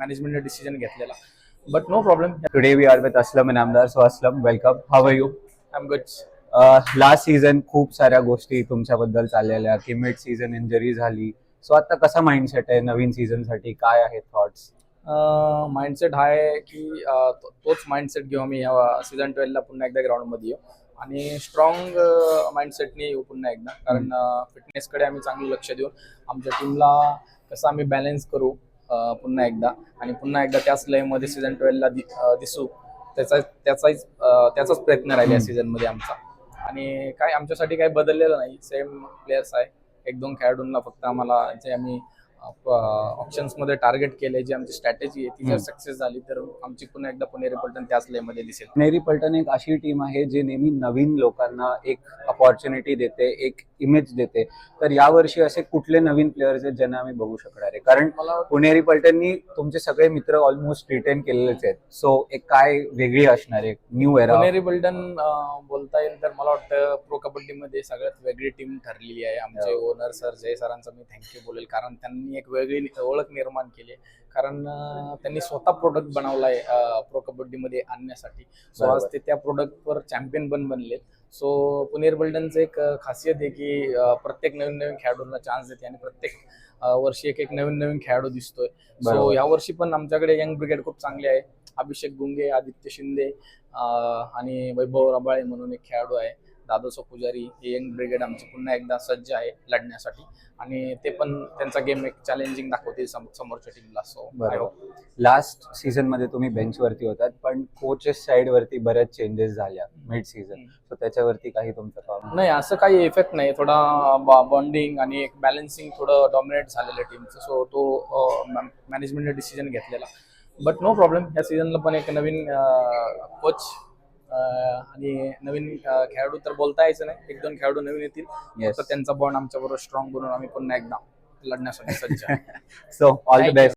मॅनेजमेंटने decision घेतलेला. But no problem. Today we are with Aslam Inamdar. So Aslam, welcome. How are you? I am good. Last season खूप साऱ्या गोष्टी तुमच्याबद्दल चाललेल्या की मिड सीझन इंजरी झाली. सो आता कसा माइंडसेट आहे नवीन सीझन साठी, काय आहे थॉट्स? माइंडसेट हा आहे की तोच माइंडसेट घेऊ आम्ही या सीझन 12ला पुन्हा एकदा ग्राउंडमध्ये येऊ आणि स्ट्रॉंग माइंडसेटने येऊ पुन्हा एकदा. कारण फिटनेसकडे आम्ही चांगलं लक्ष देऊन आमच्या टीमला कसं आम्ही बॅलन्स करू पुन्हा एकदा आणि पुन्हा एकदा त्याच लयमध्ये सीझन 12ला दिसू. त्याचाच प्रयत्न राहील या सीझनमध्ये आमचा. आणि काय आमच्यासाठी काही बदललेलं नाही, सेम प्लेयर्स आहे. 1-2 खेळाडूंना फक्त आम्हाला जे आम्ही ऑप्शन्स मध्ये टार्गेट केले, जी आमची स्ट्रॅटेजी आहे ती जर सक्सेस झाली तर आमची पुन्हा एकदा पुणेरी पलटण त्याच लेमध्ये दिसेल. पुणेरी पलटण एक अशी टीम आहे जे नेहमी नवीन लोकांना एक अपॉर्च्युनिटी देते, एक इमेज देते. तर यावर्षी असे कुठले नवीन प्लेयर्स आहेत ज्यांना आम्ही बघू शकणार आहे? कारण मला पुणेरी पलटणनी तुमचे सगळे मित्र ऑलमोस्ट रिटेन केलेलेच आहेत. सो एक काय वेगळी असणार आहे न्यू एरा? पुणेरी पलटण बोलता येईल तर मला वाटतं प्रो कबड्डीमध्ये सगळ्यात वेगळी टीम ठरलेली आहे. आमचे ओनर सर जय सरांचा मी थँक्यू बोलेल, कारण त्यांनी एक वेगळी ओळख निर्माण केली. कारण त्यांनी स्वतः प्रोडक्ट बनवलाय प्रो कबड्डीमध्ये आणण्यासाठी. सो आज ते त्या प्रोडक्टवर चॅम्पियन पण बनले. सो पुणेरी पलटणचं एक खासियत आहे की प्रत्येक नवीन खेळाडूंना चान्स देते आणि प्रत्येक वर्षी एक नवीन खेळाडू दिसतोय. सो या वर्षी पण आमच्याकडे यंग ब्रिगेड खूप चांगली आहे. अभिषेक गुंगे, आदित्य शिंदे आणि वैभव रबाळे म्हणून एक खेळाडू आहे, दादोसो पुजारी. हे यंग ब्रिगेड आमची पुन्हा एकदा सज्ज आहे लढण्यासाठी आणि ते पण त्यांचा गेम एक चॅलेंजिंग दाखवतील समोरच्या टीमला. सो लास्ट सीझन मध्ये तुम्ही बेंच वरती होतात, पण कोचेस साइड वरती बऱ्याच चेंजेस झाल्या मिड सीझन. सो त्याच्यावरती काही तुमचं काम? नाही, असं काही इफेक्ट नाही. थोडा बॉन्डिंग आणि एक बॅलन्सिंग थोडं डॉमिनेट झालेलं टीमचं. सो तो मॅनेजमेंटने डिसिजन घेतलेला. But no problem. या सीझनला पण एक नवीन कोच आणि नवीन खेळाडू तर बोलता यायचं नाही, 1-2 खेळाडू नवीन येतील. तर त्यांचा बॉन्ड आमच्या बरोबर स्ट्रॉंग बनवून आम्ही पुन्हा एकदा लढण्यासाठी सज्ज आहे. So all the best.